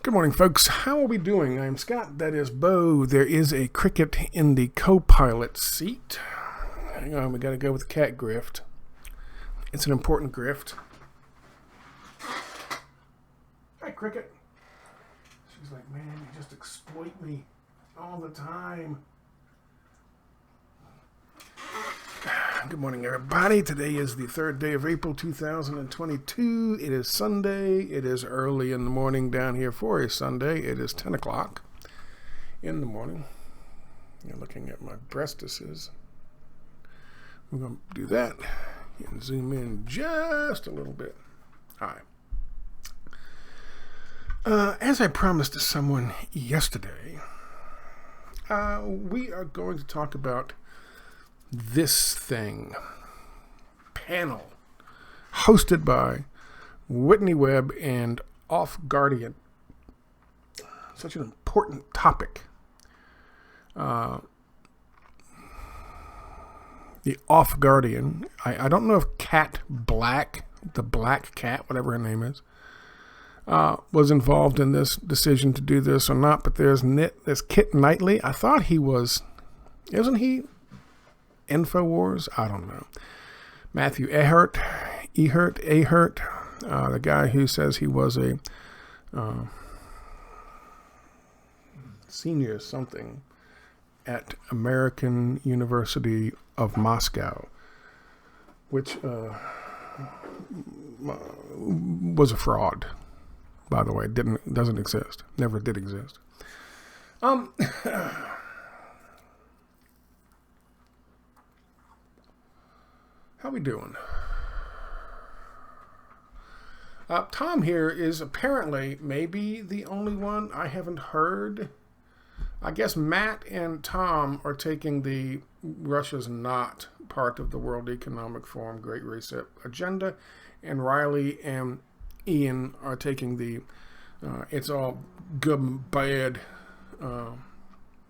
Good morning, folks. How are we doing? I'm Scott. That is Bo. There is a cricket in the co-pilot seat. Hang on, we got to go with the cat grift. It's an important grift. Hi, cricket. She's like, man, you just exploit me all the time. Good morning, everybody. Today is the 3rd day of April 2022. It is Sunday. It is early in the morning down here for a Sunday. It is 10 o'clock in the morning. You're looking at my breastises. We're going to do that. You can zoom in just a little bit. All right. As I promised to someone yesterday, we are going to talk about this thing panel hosted by Whitney, Webb, and Off Guardian. Such an important topic. The Off Guardian, I don't know if Cat Black, the Black Cat, whatever her name is, was involved in this decision to do this or not, but there's Kit Knightley. I thought he was, isn't he? InfoWars? I don't know. Matthew Ehert, the guy who says he was a senior something at American University of Moscow, which was a fraud, by the way. Doesn't exist. Never did exist. How we doing? Tom here is apparently maybe the only one I haven't heard. I guess Matt and Tom are taking the Russia's not part of the World Economic Forum Great Reset agenda, and Riley and Ian are taking the it's all good and bad.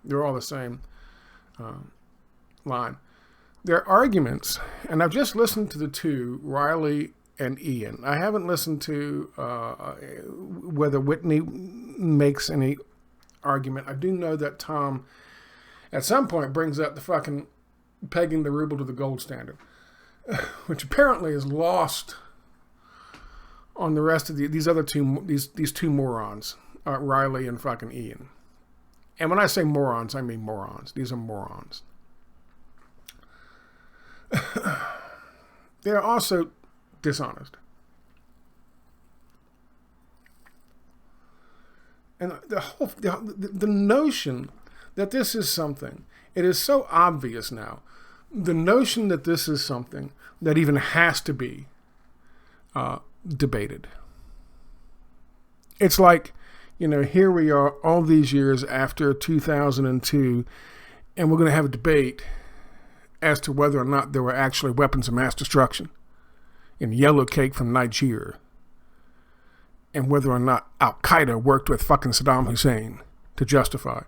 They're all the same line. Their arguments, and I've just listened to the two, Riley and Ian. I haven't listened to whether Whitney makes any argument. I do know that Tom, at some point, brings up the fucking pegging the ruble to the gold standard, which apparently is lost on the rest of these other two, these two morons, Riley and fucking Ian. And when I say morons, I mean morons. These are morons. They are also dishonest. And the notion that this is something, it is so obvious now, the notion that this is something that even has to be debated. It's like, here we are all these years after 2002, and we're going to have a debate as to whether or not there were actually weapons of mass destruction in yellow cake from Nigeria, and whether or not Al-Qaeda worked with fucking Saddam Hussein to justify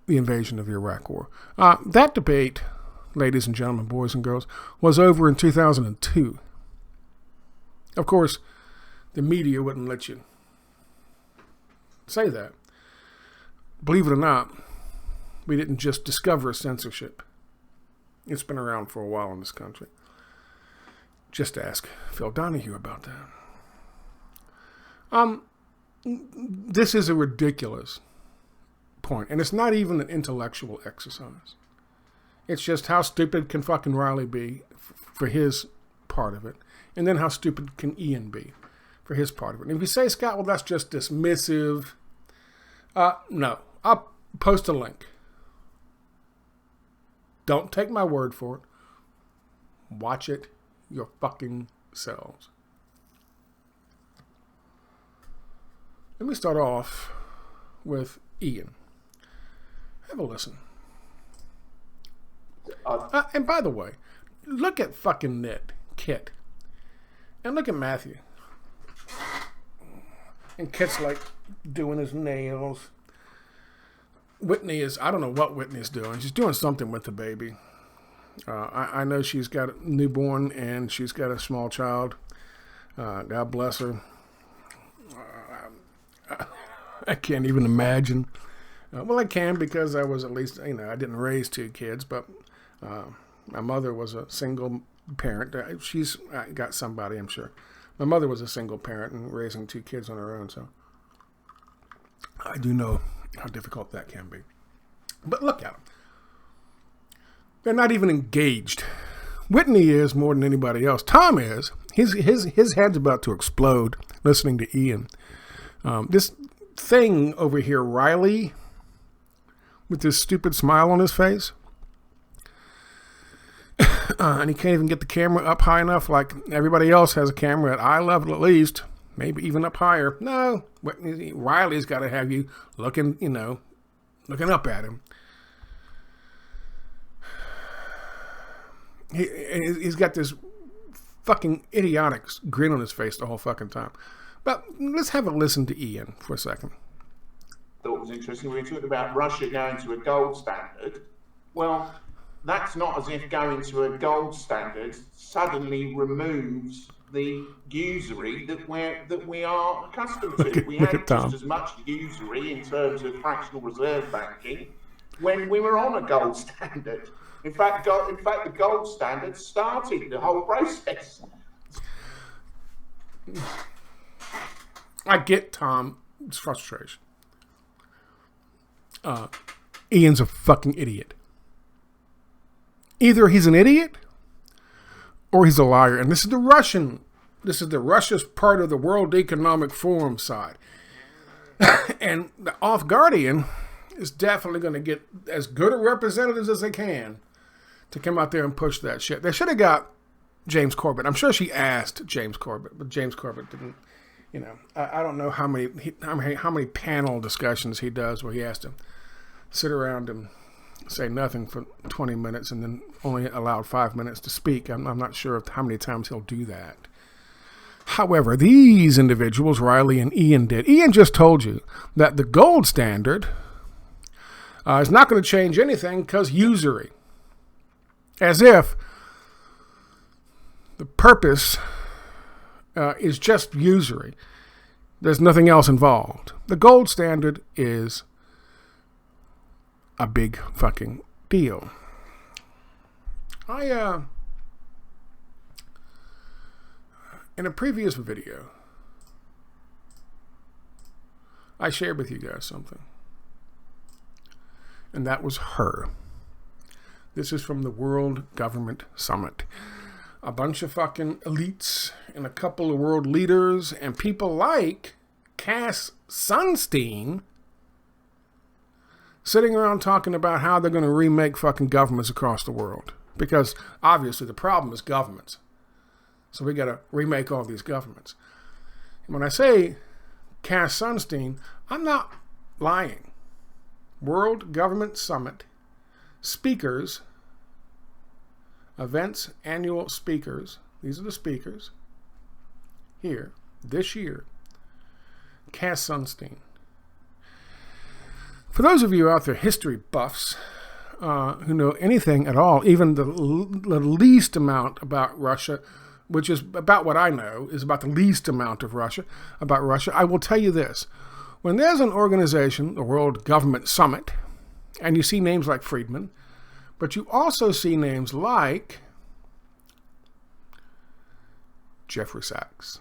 the invasion of the Iraq War. That debate, ladies and gentlemen, boys and girls, was over in 2002. Of course, the media wouldn't let you say that. Believe it or not, we didn't just discover censorship. It's been around for a while in this country. Just ask Phil Donahue about that. This is a ridiculous point, and it's not even an intellectual exercise. It's just how stupid can fucking Riley be for his part of it, and then how stupid can Ian be for his part of it. And if you say, Scott, well, that's just dismissive. No, I'll post a link. Don't take my word for it. Watch it your fucking selves. Let me start off with Ian. Have a listen. And by the way, look at fucking Kit. And look at Matthew. And Kit's like doing his nails. Whitney is, I don't know what Whitney's doing. She's doing something with the baby. I know she's got a newborn and she's got a small child. God bless her. I can't even imagine. Well, I can because I was at least, I didn't raise two kids, but my mother was a single parent. She's got somebody, I'm sure. My mother was a single parent and raising two kids on her own, so I do know how difficult that can be. But look at them. They're not even engaged. Whitney is more than anybody else. Tom is. His head's about to explode listening to Ian. This thing over here, Riley, with this stupid smile on his face, and he can't even get the camera up high enough like everybody else has a camera at eye level at least, maybe even up higher. No, Riley's got to have you looking up at him. He's got this fucking idiotic grin on his face the whole fucking time. But let's have a listen to Ian for a second. Thought was interesting. We were talking about Russia going to a gold standard. Well, that's not as if going to a gold standard suddenly removes the usury that we are accustomed to. We had just as much usury in terms of fractional reserve banking when we were on a gold standard. In fact, the gold standard started the whole process. I get Tom's frustration. Ian's a fucking idiot. Either he's an idiot or he's a liar. And this is the Russia's part of the World Economic Forum side. And the Off Guardian is definitely going to get as good a representatives as they can to come out there and push that shit. They should have got James Corbett. I'm sure she asked James Corbett, but James Corbett didn't. I don't know how many panel discussions he does where he has to sit around and say nothing for 20 minutes and then only allowed 5 minutes to speak. I'm not sure how many times he'll do that. However, these individuals, Riley and Ian, did. Ian just told you that the gold standard is not going to change anything because usury. As if the purpose is just usury. There's nothing else involved. The gold standard is a big fucking deal. In a previous video, I shared with you guys something. And that was her. This is from the World Government Summit. A bunch of fucking elites and a couple of world leaders and people like Cass Sunstein sitting around talking about how they're going to remake fucking governments across the world. Because obviously the problem is governments. So we got to remake all these governments. And when I say Cass Sunstein, I'm not lying. World Government Summit speakers, events, annual speakers. These are the speakers here this year. Cass Sunstein. For those of you out there, history buffs, who know anything at all, even the least amount about Russia, which is about what I know, is about the least amount of about Russia, I will tell you this. When there's an organization, the World Government Summit, and you see names like Friedman, but you also see names like Jeffrey Sachs.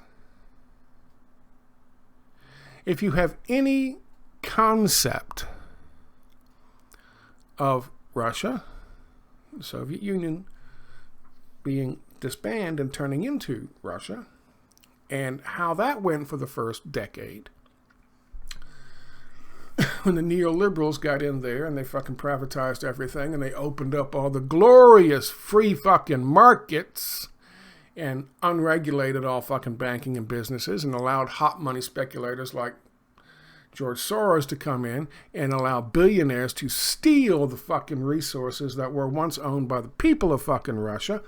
If you have any concept of Russia, the Soviet Union being disbanded and turning into Russia, and how that went for the first decade, when the neoliberals got in there and they fucking privatized everything and they opened up all the glorious free fucking markets and unregulated all fucking banking and businesses and allowed hot money speculators like George Soros to come in and allow billionaires to steal the fucking resources that were once owned by the people of fucking Russia.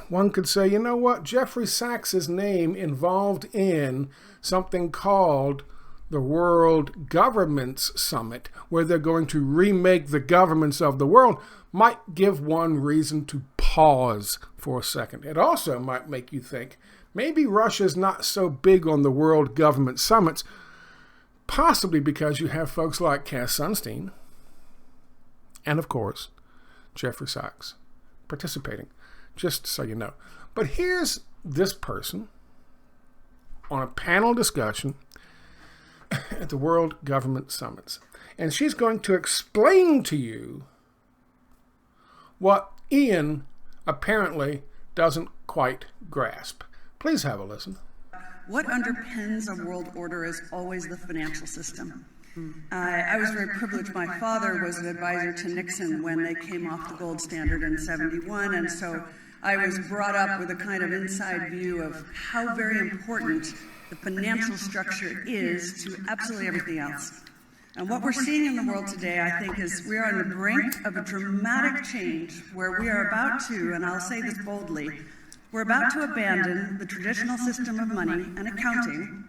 One could say, you know what? Jeffrey Sachs's name involved in something called the World Governments Summit, where they're going to remake the governments of the world, might give one reason to pause for a second. It also might make you think, maybe Russia's not so big on the World Government Summits Possibly because you have folks like Cass Sunstein and, of course, Jeffrey Sachs participating, just so you know. But here's this person on a panel discussion at the World Government Summits. And she's going to explain to you what Ian apparently doesn't quite grasp. Please have a listen. What underpins a world order is always the financial system. I was very privileged. My father was an advisor to Nixon when they came off the gold standard in '71, and so I was brought up with a kind of inside view of how very important the financial structure is to absolutely everything else. And what we're seeing in the world today, I think, is we are on the brink of a dramatic change where we are about to, and I'll say this boldly, we're about to abandon the traditional system of money and accounting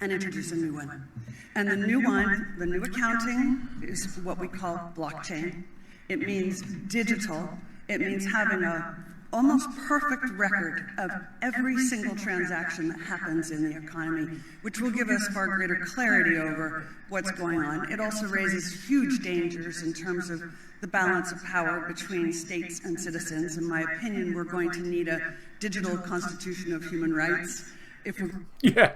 and introduce a new one. And the new one, the new accounting, is what we call blockchain. It means digital. It means having a almost perfect record of every single transaction that happens in the economy, which will give us far greater clarity over what's going on. It also raises huge dangers in terms of the balance of power between states and citizens. In my opinion, we're going to need a digital constitution of human rights. Yeah.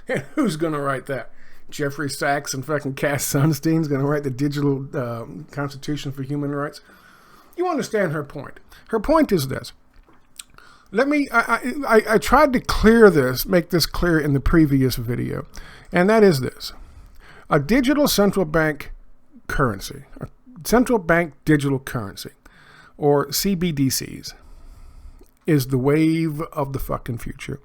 And who's going to write that? Jeffrey Sachs and fucking Cass Sunstein's going to write the digital constitution for human rights? You understand her point. Her point is this. I tried to make this clear in the previous video, and that is this. A digital central bank currency, a central bank digital currency, or CBDCs, is the wave of the fucking future.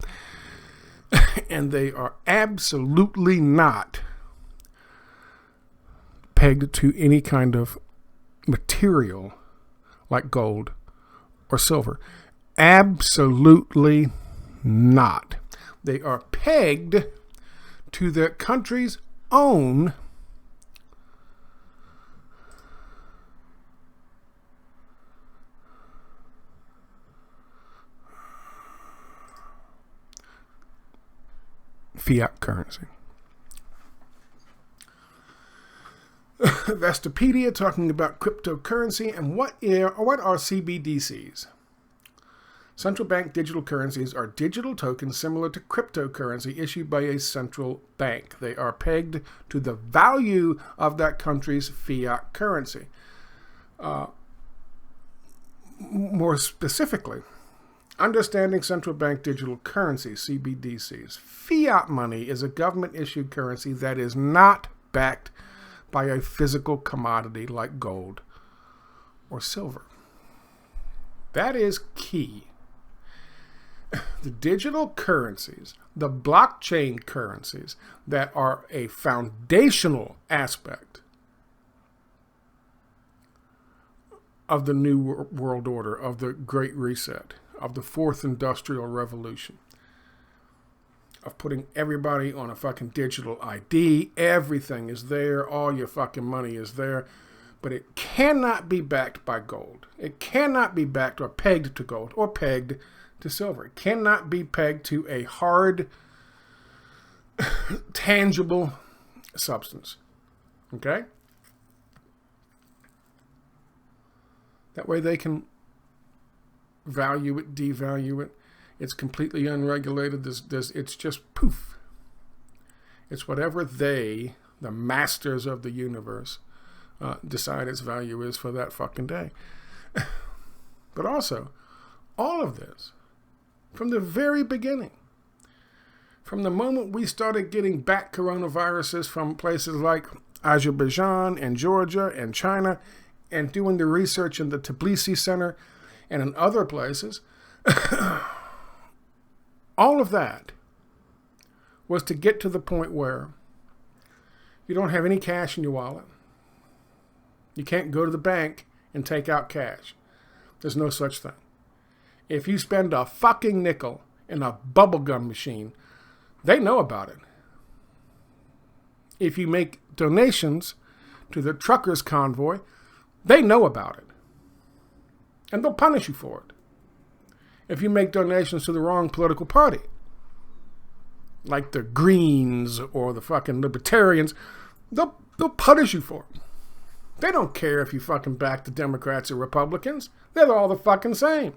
And they are absolutely not pegged to any kind of material like gold or silver. Absolutely not. They are pegged to the country's own fiat currency. Vestopedia talking about cryptocurrency and what are CBDCs? Central bank digital currencies are digital tokens similar to cryptocurrency issued by a central bank. They are pegged to the value of that country's fiat currency. More specifically, understanding central bank digital currency, CBDCs. Fiat money is a government-issued currency that is not backed by a physical commodity like gold or silver. That is key. The digital currencies, the blockchain currencies that are a foundational aspect of the new world order, of the Great Reset, of the Fourth Industrial Revolution, of putting everybody on a fucking digital ID. Everything is there. All your fucking money is there. But it cannot be backed by gold. It cannot be backed or pegged to gold or pegged to silver. It cannot be pegged to a hard, tangible substance. Okay? That way they can value it, devalue it. It's completely unregulated. It's just poof. It's whatever they, the masters of the universe, decide its value is for that fucking day. But also, all of this, from the very beginning, from the moment we started getting back coronaviruses from places like Azerbaijan and Georgia and China, and doing the research in the Tbilisi Center and in other places, all of that was to get to the point where you don't have any cash in your wallet. You can't go to the bank and take out cash. There's no such thing. If you spend a fucking nickel in a bubblegum machine, they know about it. If you make donations to the truckers' convoy, they know about it. And they'll punish you for it. If you make donations to the wrong political party, like the Greens or the fucking Libertarians, they'll punish you for it. They don't care if you fucking back the Democrats or Republicans. They're all the fucking same.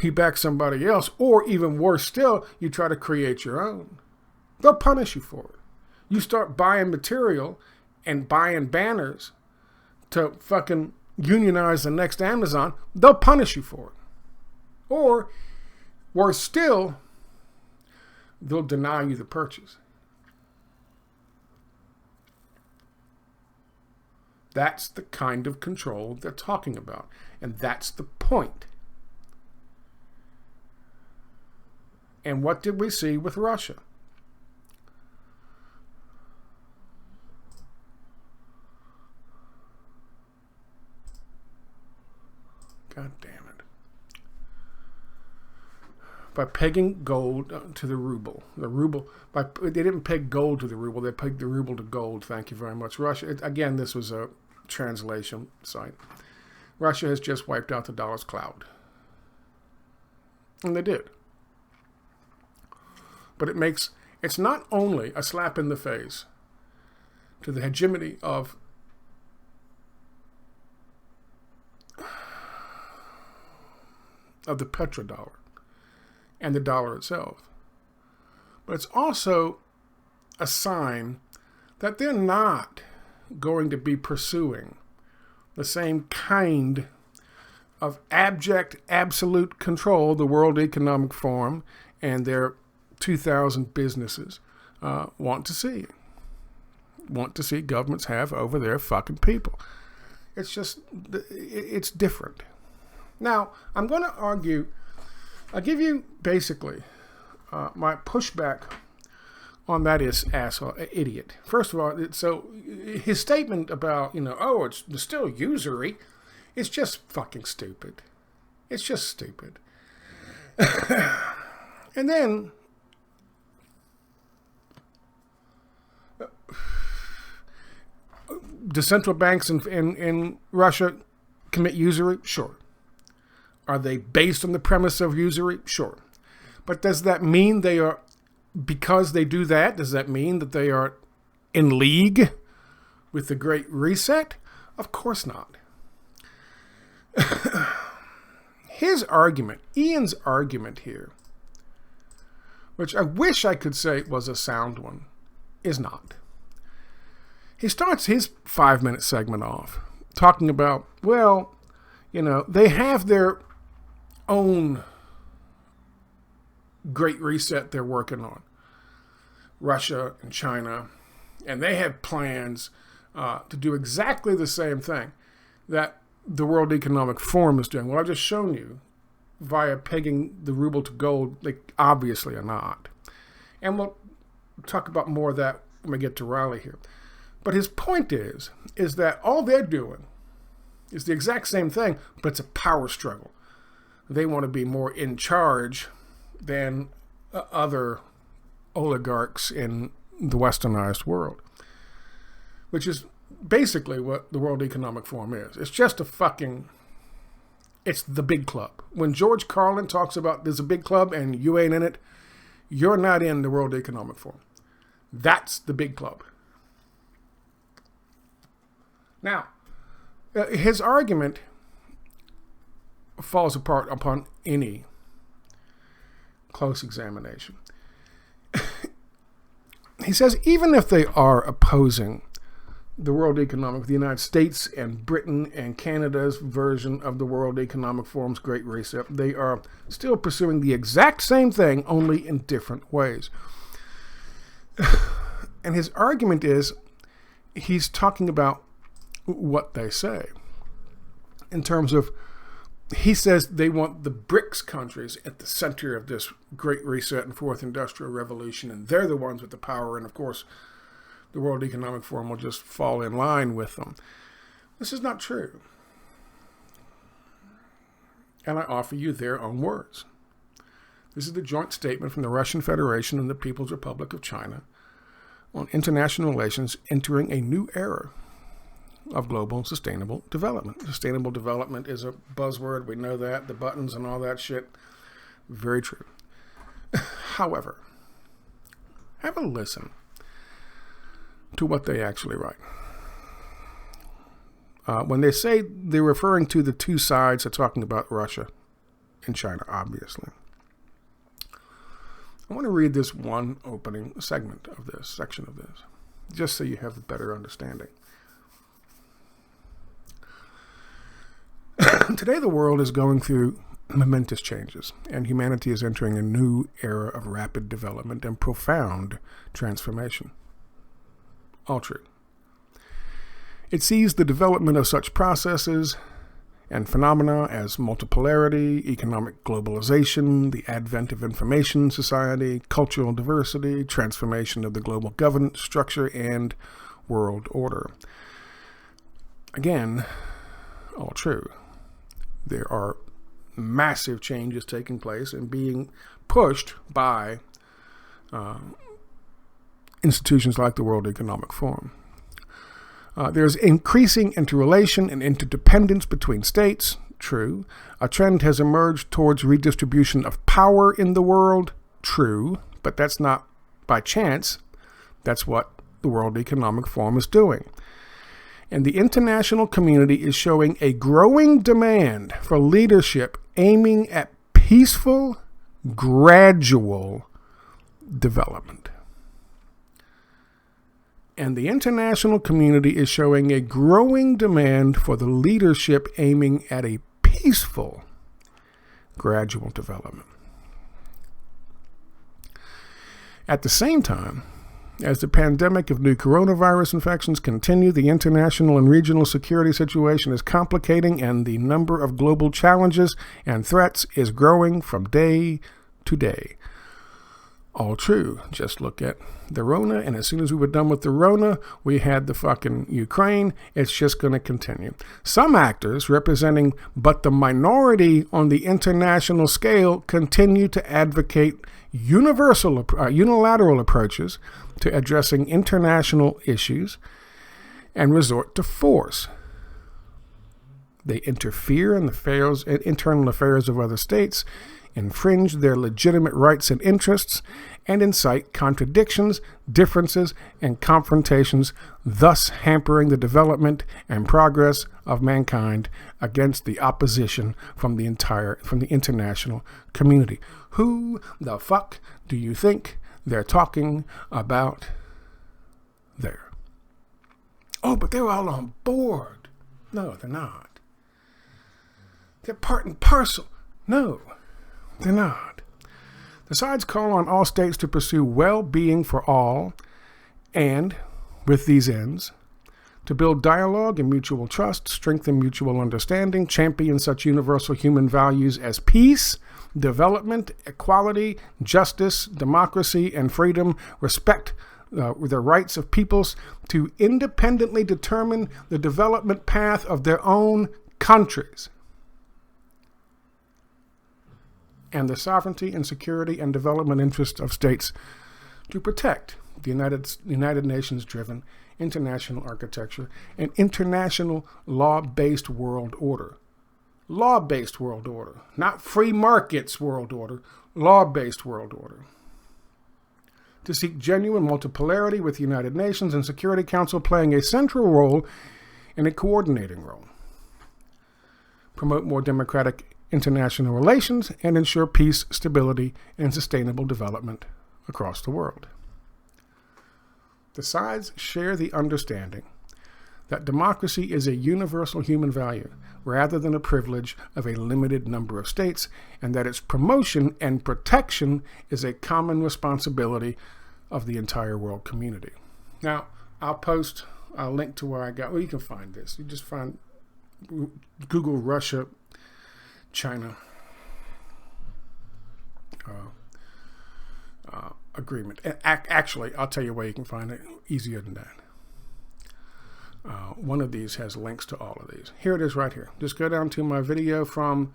You back somebody else, or even worse still, you try to create your own. They'll punish you for it. You start buying material and buying banners to fucking unionize the next Amazon, they'll punish you for it. Or, worse still, they'll deny you the purchase. That's the kind of control they're talking about. And that's the point. And what did we see with Russia? God damn it. By pegging gold to the ruble. They didn't peg gold to the ruble, they pegged the ruble to gold. Thank you very much. Russia, again, this was a translation site. Russia has just wiped out the dollar's cloud. And they did. But it's not only a slap in the face to the hegemony of the petrodollar and the dollar itself, but it's also a sign that they're not going to be pursuing the same kind of abject, absolute control the World Economic Forum and their 2,000 businesses want to see governments have over their fucking people. It's just, it's different. Now, I'm going to argue, I'll give you basically my pushback on that is idiot. First of all, so his statement about, it's still usury, it's just fucking stupid. It's just stupid. And then, do central banks in Russia commit usury? Sure. Are they based on the premise of usury? Sure. But does that mean they are, because they do that, does that mean that they are in league with the Great Reset? Of course not. His argument, Ian's argument here, which I wish I could say was a sound one, is not. He starts his 5-minute segment off talking about, they have their own Great Reset they're working on, Russia and China, and they have plans to do exactly the same thing that the World Economic Forum is doing. Well, I've just shown you via pegging the ruble to gold, they obviously are not. And we'll talk about more of that when we get to Riley here. But his point is that all they're doing is the exact same thing, but it's a power struggle. They want to be more in charge than other oligarchs in the westernized world, which is basically what the World Economic Forum is. It's just it's the big club. When George Carlin talks about there's a big club and you ain't in it, you're not in the World Economic Forum. That's the big club. Now, his argument falls apart upon any close examination. He says even if they are opposing the United States and Britain and Canada's version of the World Economic Forum's Great Reset, they are still pursuing the exact same thing, only in different ways. And his argument is, he's talking about what they say in terms of, he says they want the BRICS countries at the center of this Great Reset and Fourth Industrial Revolution, and they're the ones with the power, and of course the World Economic Forum will just fall in line with them. This is not true. And I offer you their own words. This is the joint statement from the Russian Federation and the People's Republic of China on international relations entering a new era of global sustainable development. Sustainable development is a buzzword. We know that. The buttons and all that shit. Very true. However, have a listen to what they actually write. When they say they're referring to the two sides, they're talking about Russia and China, obviously. I want to read this one opening segment of this, section of this, just so you have a better understanding. Today, the world is going through momentous changes, and humanity is entering a new era of rapid development and profound transformation. All true. It sees the development of such processes and phenomena as multipolarity, economic globalization, the advent of information society, cultural diversity, transformation of the global governance structure, and world order. Again, all true. There are massive changes taking place and being pushed by institutions like the World Economic Forum. There's increasing interrelation and interdependence between states, true. A trend has emerged towards redistribution of power in the world, true. But that's not by chance. That's what the World Economic Forum is doing. And the international community is showing a growing demand for leadership aiming at peaceful, gradual development. And the international community is showing a growing demand for the leadership aiming at a peaceful, gradual development. At the same time, as the pandemic of new coronavirus infections continue, the international and regional security situation is complicating, and the number of global challenges and threats is growing from day to day. All true. Just look at the Rona, and as soon as we were done with the Rona, we had the fucking Ukraine. It's just going to continue. Some actors, representing but the minority on the international scale, continue to advocate unilateral approaches to addressing international issues and resort to force. They interfere in the internal affairs of other states, infringe their legitimate rights and interests, and incite contradictions, differences, and confrontations, thus hampering the development and progress of mankind against the opposition from the international community. Who the fuck do you think they're talking about there? Oh, but they're all on board. No, they're not. They're part and parcel. No, they're not. The sides call on all states to pursue well-being for all and, with these ends, to build dialogue and mutual trust, strengthen mutual understanding, champion such universal human values as peace, development, equality, justice, democracy, and freedom, respect the rights of peoples to independently determine the development path of their own countries, and the sovereignty and security and development interests of states to protect the United Nations-driven international architecture and international law-based world order. Law-based world order, not free markets world order, law-based world order. To seek genuine multipolarity with the United Nations and Security Council playing a central role and a coordinating role. Promote more democratic international relations and ensure peace, stability, and sustainable development across the world. The sides share the understanding that democracy is a universal human value rather than a privilege of a limited number of states, and that its promotion and protection is a common responsibility of the entire world community. Now, I'll post a link to where I got, well, you can find this. You just find, Google Russia, China agreement. Actually, I'll tell you where you can find it easier than that. One of these has links to all of these. Here it is right here. Just go down to my video from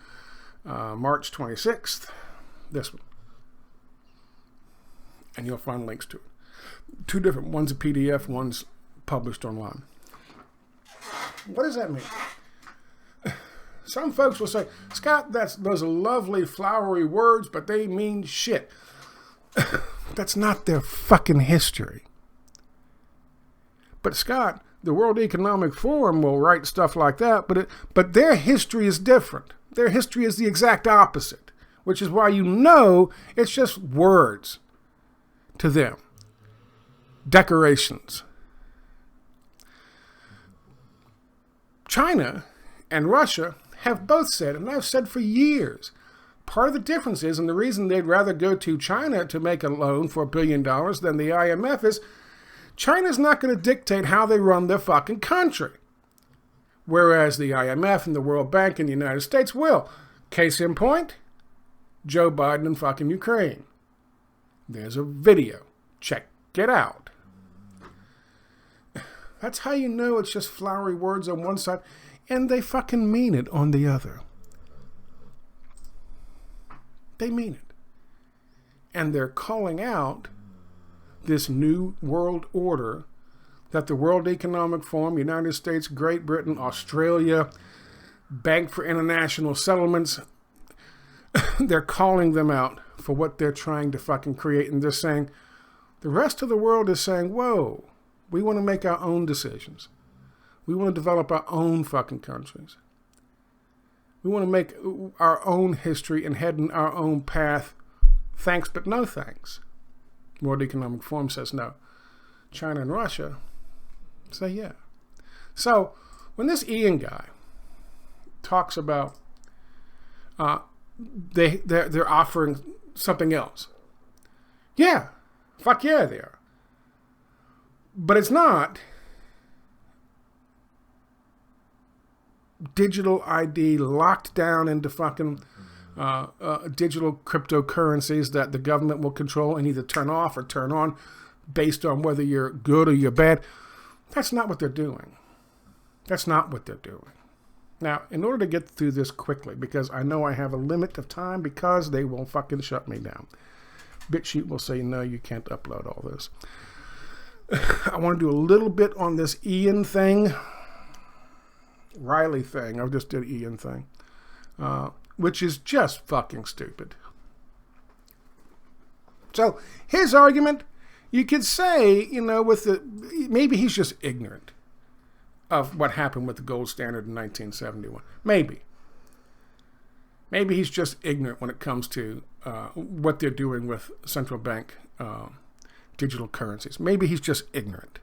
March 26th, this one, and you'll find links to it. Two different, one's a PDF, one's published online. What does that mean? Some folks will say, Scott, those are lovely, flowery words, but they mean shit. That's not their fucking history. But Scott, the World Economic Forum will write stuff like that, but their history is different. Their history is the exact opposite, which is why you know it's just words to them. Decorations. China and Russia have both said, and I've said for years, part of the difference is, and the reason they'd rather go to China to make a loan for $1 billion than the IMF is, China's not going to dictate how they run their fucking country. Whereas the IMF and the World Bank and the United States will. Case in point, Joe Biden and fucking Ukraine. There's a video. Check it out. That's how you know it's just flowery words on one side, and they fucking mean it on the other. They mean it. And they're calling out this new world order that the World Economic Forum, United States, Great Britain, Australia, Bank for International Settlements, they're calling them out for what they're trying to fucking create. And they're saying, the rest of the world is saying, whoa, we want to make our own decisions. We want to develop our own fucking countries. We want to make our own history and head in our own path. Thanks, but no thanks. World Economic Forum says no. China and Russia say yeah. So when this Ian guy talks about they're offering something else, yeah, fuck yeah, they are. But it's not digital ID locked down into fucking digital cryptocurrencies that the government will control and either turn off or turn on based on whether you're good or you're bad. That's not what they're doing. That's not what they're doing. Now, in order to get through this quickly, because I know I have a limit of time because they will fucking shut me down. BitChute will say, no, you can't upload all this. I want to do a little bit on this Ian thing. Riley thing. I just did Ian thing. Which is just fucking stupid. So, his argument, you could say, maybe he's just ignorant of what happened with the gold standard in 1971. Maybe. Maybe he's just ignorant when it comes to what they're doing with central bank digital currencies. Maybe he's just ignorant.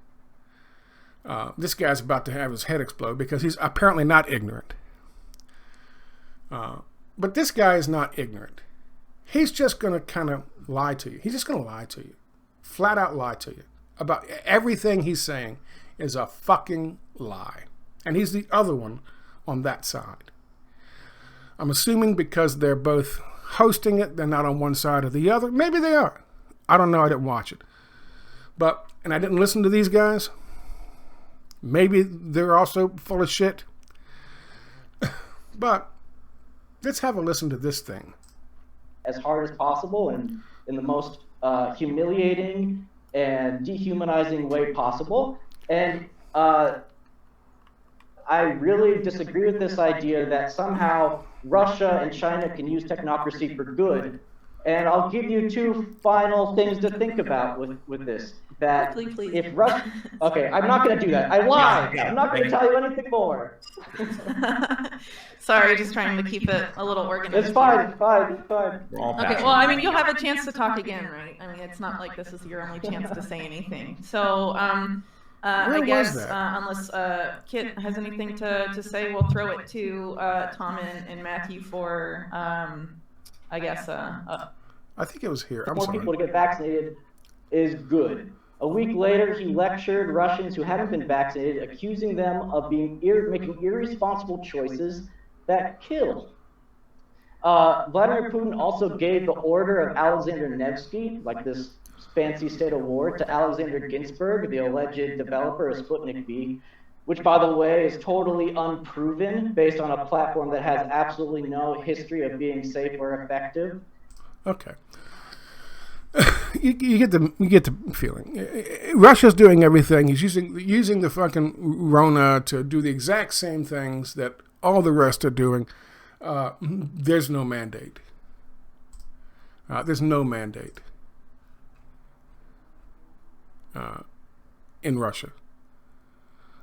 This guy's about to have his head explode because he's apparently not ignorant. But this guy is not ignorant. He's just going to kind of lie to you. He's just going to lie to you. Flat out lie to you. About everything he's saying is a fucking lie. And he's the other one on that side. I'm assuming because they're both hosting it, they're not on one side or the other. Maybe they are. I don't know. I didn't watch it. And I didn't listen to these guys. Maybe they're also full of shit. But let's have a listen to this thing. As hard as possible and in the most humiliating and dehumanizing way possible. And I really disagree with this idea that somehow Russia and China can use technocracy for good. And I'll give you two final things to think about with this. That please. If Russia... Okay, I'm not going to do that. I lied. I'm not going to tell you anything more. Sorry, just trying to keep it a little organized. It's fine. It's fine. Okay, well, I mean, you'll have a chance to talk again, right? I mean, it's not like this is your only chance to say anything. So, I guess, unless Kit has anything to say, we'll throw it to Tom and Matthew for, I guess... I think it was here. I'm more sorry. People to get vaccinated is good. A week later, he lectured Russians who haven't been vaccinated, accusing them of making irresponsible choices that kill. Vladimir Putin also gave the Order of Alexander Nevsky, like this fancy state award, to Alexander Ginsburg, the alleged developer of Sputnik V, which, by the way, is totally unproven based on a platform that has absolutely no history of being safe or effective. Okay. You get the feeling. Russia's doing everything. He's using the fucking Rona to do the exact same things that all the rest are doing. There's no mandate. There's no mandate. in Russia.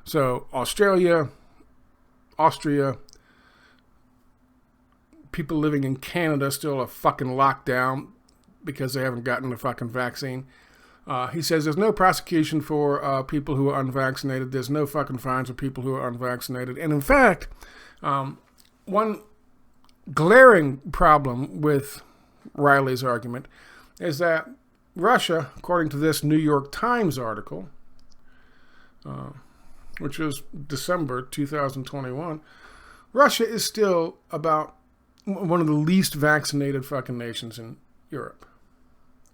So Australia, Austria, people living in Canada still are fucking locked down because they haven't gotten the fucking vaccine. He says there's no prosecution for people who are unvaccinated. There's no fucking fines for people who are unvaccinated. And in fact, one glaring problem with Riley's argument is that Russia, according to this New York Times article, which was December 2021, Russia is still about one of the least vaccinated fucking nations in Europe,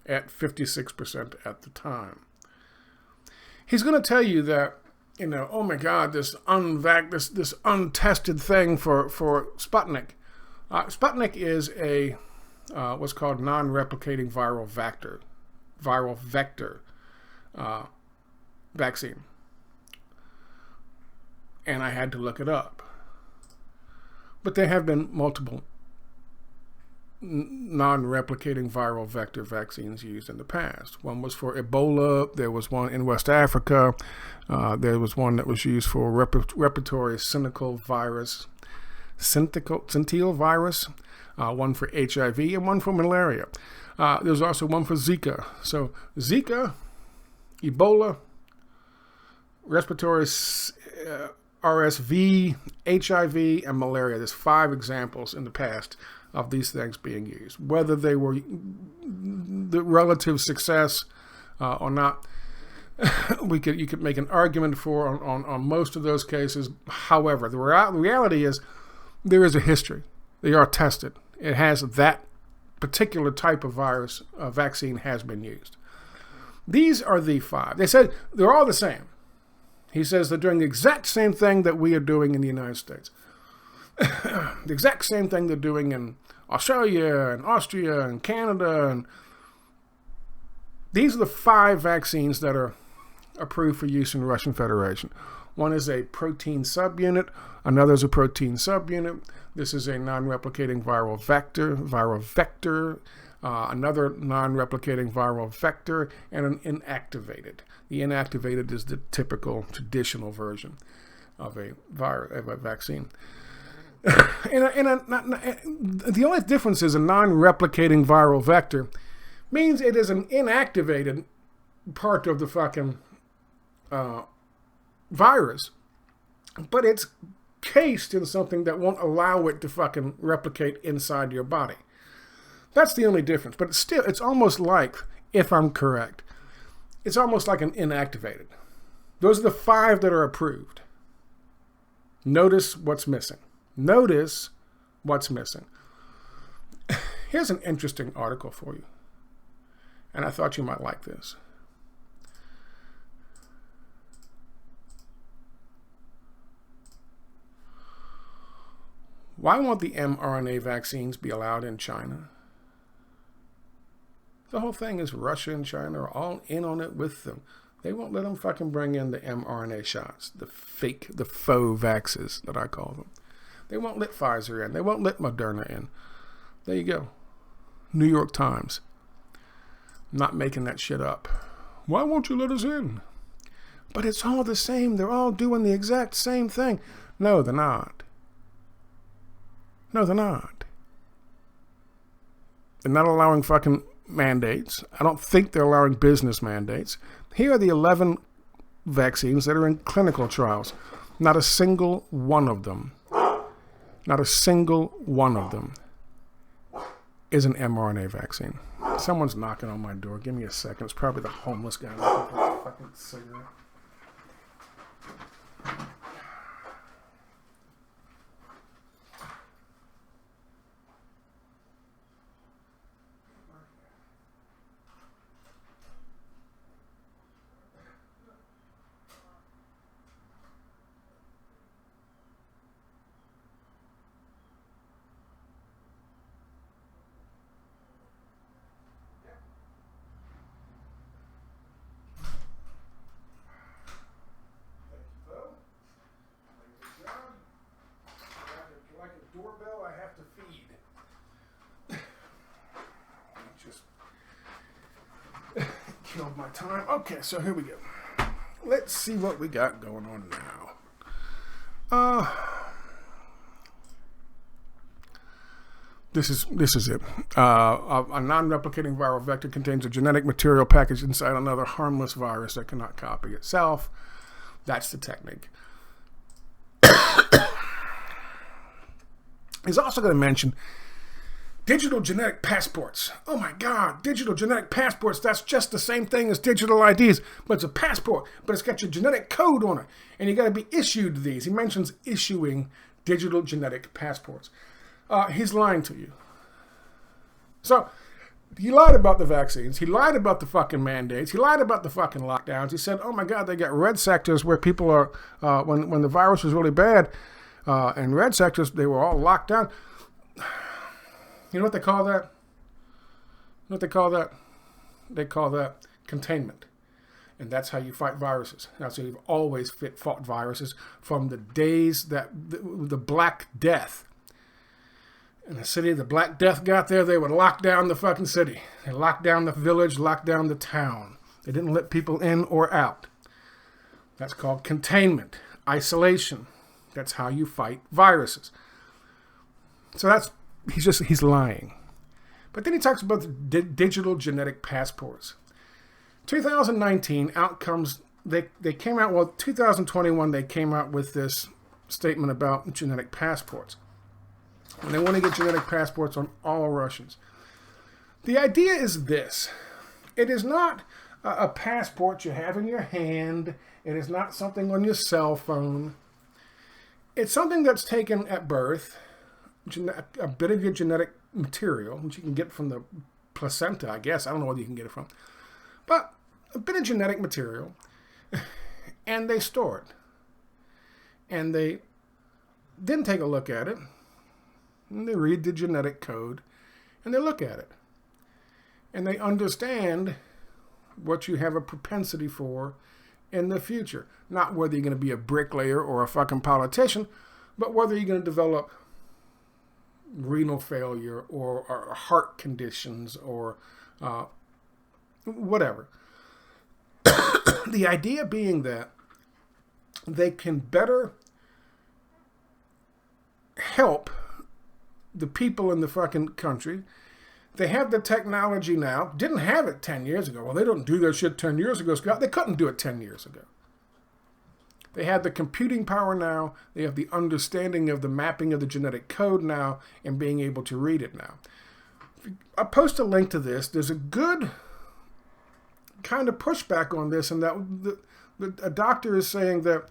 at 56% at the time. He's going to tell you that, you know, oh my God, this untested thing for Sputnik. Sputnik is a what's called non-replicating viral vector vaccine. And I had to look it up. But there have been multiple non-replicating viral vector vaccines used in the past. One was for Ebola. There was one in West Africa. There was one that was used for respiratory syncytial virus, one for HIV, and one for malaria. There's also one for Zika. So Zika, Ebola, respiratory RSV, HIV, and malaria. There's 5 examples in the past of these things being used. Whether they were the relative success or not, you could make an argument for on most of those cases. However, the reality is there is a history. They are tested. It has that particular type of virus vaccine has been used. These are the 5. They said they're all the same. He says they're doing the exact same thing that we are doing in the United States. The exact same thing they're doing in Australia and Austria and Canada. And these are the 5 vaccines that are approved for use in the Russian Federation. One is a protein subunit. Another is a protein subunit. This is a non-replicating viral vector. Another non-replicating viral vector, and an inactivated. The inactivated is the typical traditional version of a vaccine. The only difference is a non-replicating viral vector means it is an inactivated part of the fucking virus, but it's cased in something that won't allow it to fucking replicate inside your body. That's the only difference. But it's almost like, if I'm correct, it's almost like an inactivated. Those are the 5 that are approved. Notice what's missing. Notice what's missing. Here's an interesting article for you. And I thought you might like this. Why won't the mRNA vaccines be allowed in China? The whole thing is Russia and China are all in on it with them. They won't let them fucking bring in the mRNA shots, the faux vaxes that I call them. They won't let Pfizer in. They won't let Moderna in. There you go. New York Times. Not making that shit up. Why won't you let us in? But it's all the same. They're all doing the exact same thing. No, they're not. No, they're not. They're not allowing fucking mandates. I don't think they're allowing business mandates. Here are the 11 vaccines that are in clinical trials. Not a single one of them is an mRNA vaccine. Someone's knocking on my door. Give me a second. It's probably the homeless guy looking for a fucking cigarette. of my time. Okay, so here we go. Let's see what we got going on now. This is it. A non-replicating viral vector contains a genetic material packaged inside another harmless virus that cannot copy itself. That's the technique. He's also going to mention digital genetic passports. Oh my God, digital genetic passports. That's just the same thing as digital IDs, but it's a passport, but it's got your genetic code on it, and you got to be issued these. He mentions issuing digital genetic passports. He's lying to you. So, he lied about the vaccines. He lied about the fucking mandates. He lied about the fucking lockdowns. He said, oh my God, they got red sectors where people are, when the virus was really bad, in red sectors, they were all locked down. You know what they call that? You know what they call that? They call that containment. And that's how you fight viruses. That's how you've always fought viruses from the days that the Black Death. In the city, the Black Death got there, they would lock down the fucking city. They locked down the village, locked down the town. They didn't let people in or out. That's called containment, isolation. That's how you fight viruses. So he's lying. But then he talks about the digital genetic passports. 2019 outcomes, they came out, 2021 they came out with this statement about genetic passports. And they want to get genetic passports on all Russians. The idea is this. It is not a passport you have in your hand. It is not something on your cell phone. It's something that's taken at birth, a bit of your genetic material, which you can get from the placenta, I guess. I don't know where you can get it from. But a bit of genetic material, and they store it. And they then take a look at it, and they read the genetic code, and they look at it. And they understand what you have a propensity for in the future. Not whether you're going to be a bricklayer or a fucking politician, but whether you're going to develop renal failure or heart conditions or whatever. The idea being that they can better help the people in the fucking country. They have the technology now. Didn't have it 10 years ago. Well, they don't do that shit 10 years ago, Scott. They couldn't do it 10 years ago. They have the computing power now. They have the understanding of the mapping of the genetic code now and being able to read it now. I'll post a link to this. There's a good kind of pushback on this, and that a doctor is saying that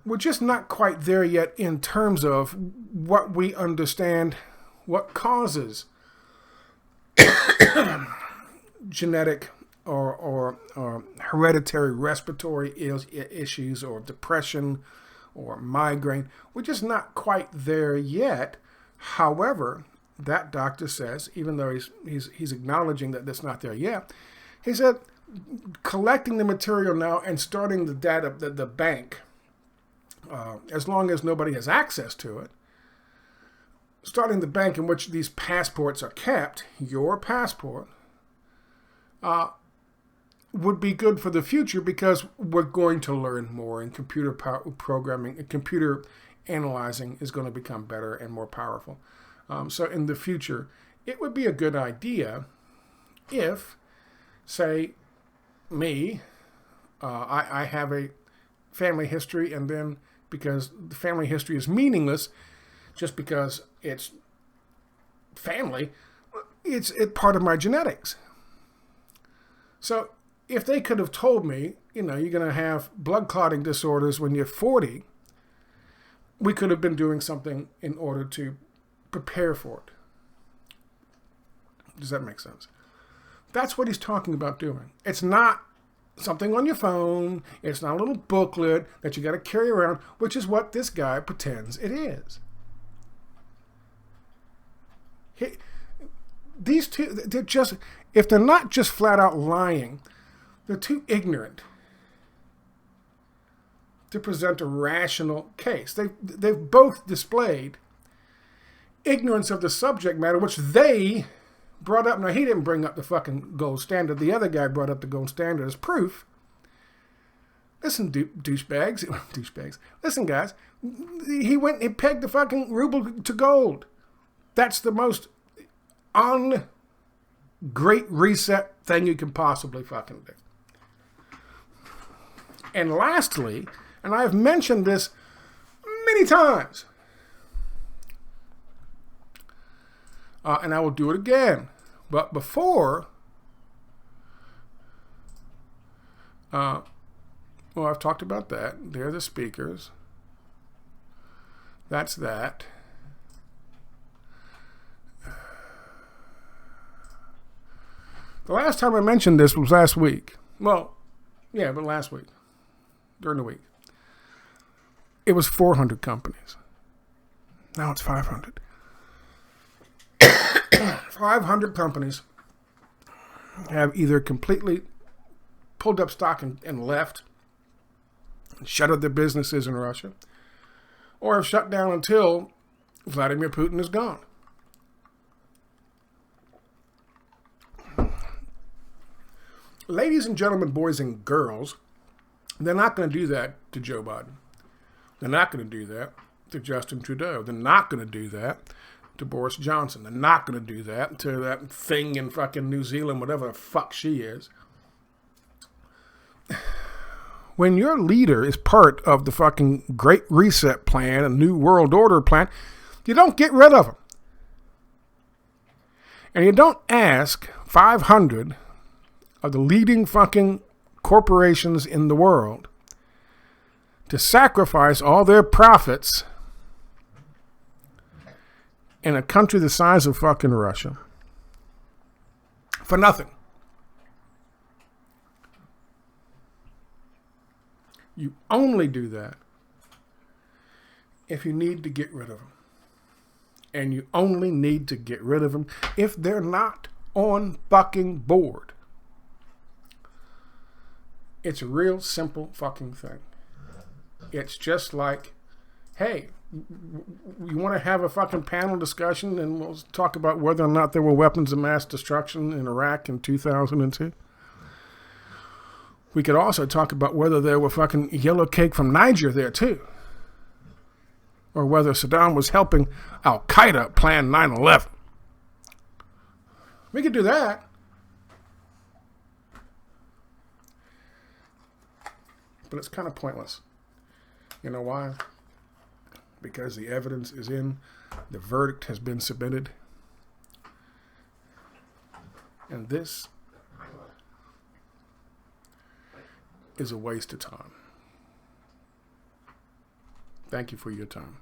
we're just not quite there yet in terms of what we understand, what causes genetic or hereditary respiratory issues or depression or migraine. We're just not quite there yet. However, that doctor says, even though he's acknowledging that that's not there yet, he said collecting the material now and starting the data, the bank, as long as nobody has access to it, starting the bank in which these passports are kept, your passport, would be good for the future because we're going to learn more, and computer programming and computer analyzing is going to become better and more powerful. So in the future, it would be a good idea if, say, me, I have a family history, and then because the family history is meaningless, just because it's family, it's part of my genetics. So if they could have told me, you're going to have blood clotting disorders when you're 40, we could have been doing something in order to prepare for it. Does that make sense? That's what he's talking about doing. It's not something on your phone. It's not a little booklet that you got to carry around, which is what this guy pretends it is. These two, if they're not just flat out lying, they're too ignorant to present a rational case. They've both displayed ignorance of the subject matter, which they brought up, now he didn't bring up the fucking gold standard. The other guy brought up the gold standard as proof. Listen, douchebags. Douchebags. Listen, guys. He went and pegged the fucking ruble to gold. That's the most great reset thing you can possibly fucking do. And lastly, and I've mentioned this many times, and I will do it again, but before, well, I've talked about that. They're the speakers. That's that. The last time I mentioned this was last week. Well, yeah, but last week, during the week. It was 400 companies. Now it's 500. 500 companies have either completely pulled up stock and left, and shuttered their businesses in Russia, or have shut down until Vladimir Putin is gone. Ladies and gentlemen, boys and girls, they're not going to do that to Joe Biden. They're not going to do that to Justin Trudeau. They're not going to do that to Boris Johnson. They're not going to do that to that thing in fucking New Zealand, whatever the fuck she is. When your leader is part of the fucking Great Reset plan, a New World Order plan, you don't get rid of them. And you don't ask 500 of the leading fucking corporations in the world to sacrifice all their profits in a country the size of fucking Russia for nothing. You only do that if you need to get rid of them. And you only need to get rid of them if they're not on fucking board. It's a real simple fucking thing. It's just like, hey, you want to have a fucking panel discussion and we'll talk about whether or not there were weapons of mass destruction in Iraq in 2002? We could also talk about whether there were fucking yellow cake from Niger there too. Or whether Saddam was helping Al-Qaeda plan 9/11. We could do that. But it's kind of pointless. You know why? Because the evidence is in, the verdict has been submitted, and this is a waste of time. Thank you for your time.